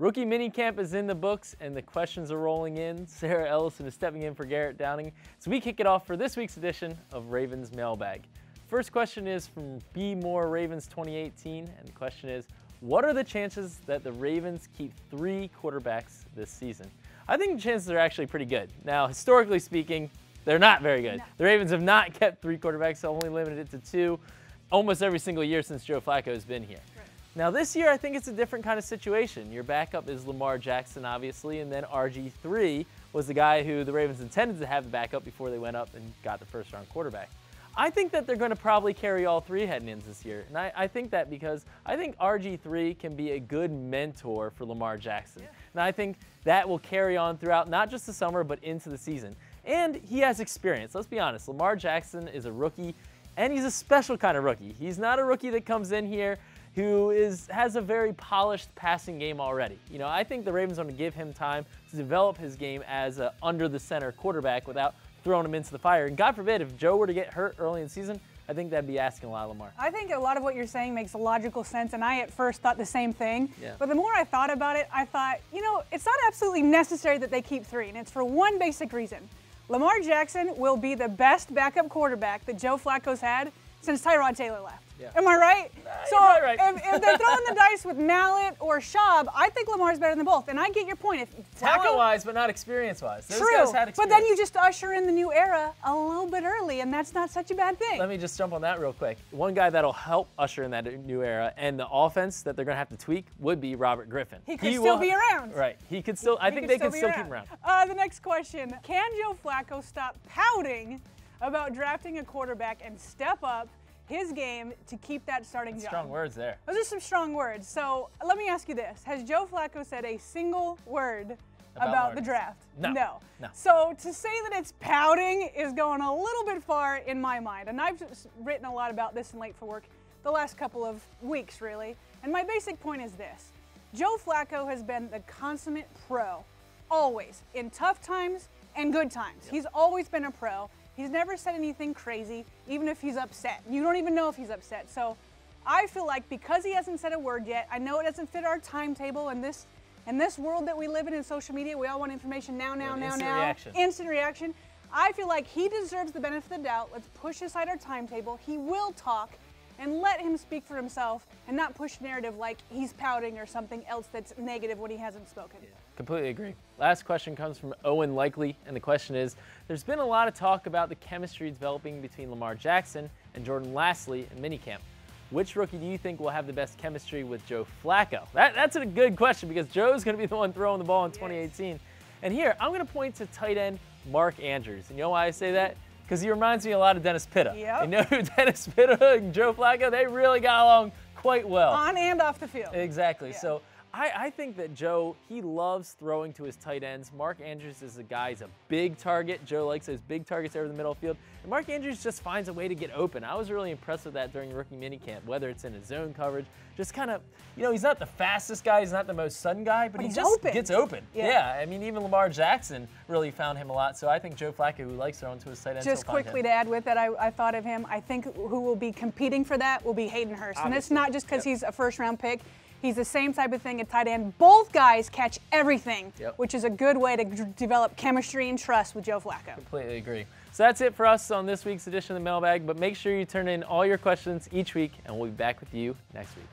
Rookie minicamp is in the books and the questions are rolling in. Sarah Ellison is stepping in for Garrett Downing. So we kick it off for this week's edition of Ravens Mailbag. First question is from B. Moore Ravens 2018, and the question is, what are the chances that the Ravens keep 3 quarterbacks this season? I think the chances are actually pretty good. Now, historically speaking, they're not very good. No. The Ravens have not kept 3 quarterbacks, only limited it to 2 almost every single year since Joe Flacco has been here. Right. Now this year, I think it's a different kind of situation. Your backup is Lamar Jackson, obviously, and then RGIII was the guy who the Ravens intended to have the backup before they went up and got the first-round quarterback. I think that they're going to probably carry all 3 heading in this year, and I think that because I think RG3 can be a good mentor for Lamar Jackson. Yeah. And I think that will carry on throughout not just the summer, but into the season. And he has experience. Let's be honest, Lamar Jackson is a rookie, and he's a special kind of rookie. He's not a rookie that comes in here who has a very polished passing game already. You know, I think the Ravens are going to give him time to develop his game as an under-the-center quarterback without throwing him into the fire. And God forbid, if Joe were to get hurt early in the season, I think that'd be asking a lot of Lamar. I think a lot of what you're saying makes logical sense, and I at first thought the same thing. Yeah. But the more I thought about it, I thought, you know, it's not absolutely necessary that they keep 3, and it's for one basic reason. Lamar Jackson will be the best backup quarterback that Joe Flacco's had since Tyrod Taylor left. Yeah. Am I right? So right. If they're throwing the dice with Mallett or Schaub, I think Lamar's better than both. And I get your point. Talent-wise, but not experience-wise. Those True, guys had experience. But then you just usher in the new era a little bit early, and that's not such a bad thing. Let me just jump on that real quick. One guy that'll help usher in that new era and the offense that they're going to have to tweak would be Robert Griffin. He could still be around. Right. He could still. I think they could still keep him around. The next question: can Joe Flacco stop pouting about drafting a quarterback and step up his game to keep that starting job? Strong words there. Those are some strong words. So let me ask you this. Has Joe Flacco said a single word about the draft? No. So to say that it's pouting is going a little bit far in my mind. And I've written a lot about this in Late for Work the last couple of weeks, really. And my basic point is this. Joe Flacco has been the consummate pro, always, in tough times and good times. Yep. He's always been a pro. He's never said anything crazy, even if he's upset. You don't even know if he's upset. So I feel like because he hasn't said a word yet, I know it doesn't fit our timetable in this world that we live in social media. We all want information now. Instant reaction. I feel like he deserves the benefit of the doubt. Let's push aside our timetable. He will talk, and let him speak for himself and not push narrative like he's pouting or something else that's negative when he hasn't spoken. Yeah, completely agree. Last question comes from Owen Likely, and the question is, there's been a lot of talk about the chemistry developing between Lamar Jackson and Jordan Lastly in minicamp. Which rookie do you think will have the best chemistry with Joe Flacco? That's a good question because Joe's going to be the one throwing the ball in 2018. And here, I'm going to point to tight end Mark Andrews. And you know why I say that? Because he reminds me a lot of Dennis Pitta. Yep. You know who Dennis Pitta and Joe Flacco, they really got along quite well. On and off the field. Exactly. Yeah. So I think that Joe, he loves throwing to his tight ends. Mark Andrews is a guy, he's a big target. Joe likes those big targets over the middle of the field. And Mark Andrews just finds a way to get open. I was really impressed with that during rookie minicamp, whether it's in his zone coverage, just kind of, you know, he's not the fastest guy, he's not the most sudden guy, but he just gets open. Yeah, I mean, even Lamar Jackson really found him a lot. So I think Joe Flacco, who likes throwing to his tight ends, just quickly to add with that, I thought of him. I think who will be competing for that will be Hayden Hurst. Obviously. And it's not just because he's a first-round pick. He's the same type of thing at tight end. Both guys catch everything, which is a good way to develop chemistry and trust with Joe Flacco. Completely agree. So that's it for us on this week's edition of the Mailbag, but make sure you turn in all your questions each week, and we'll be back with you next week.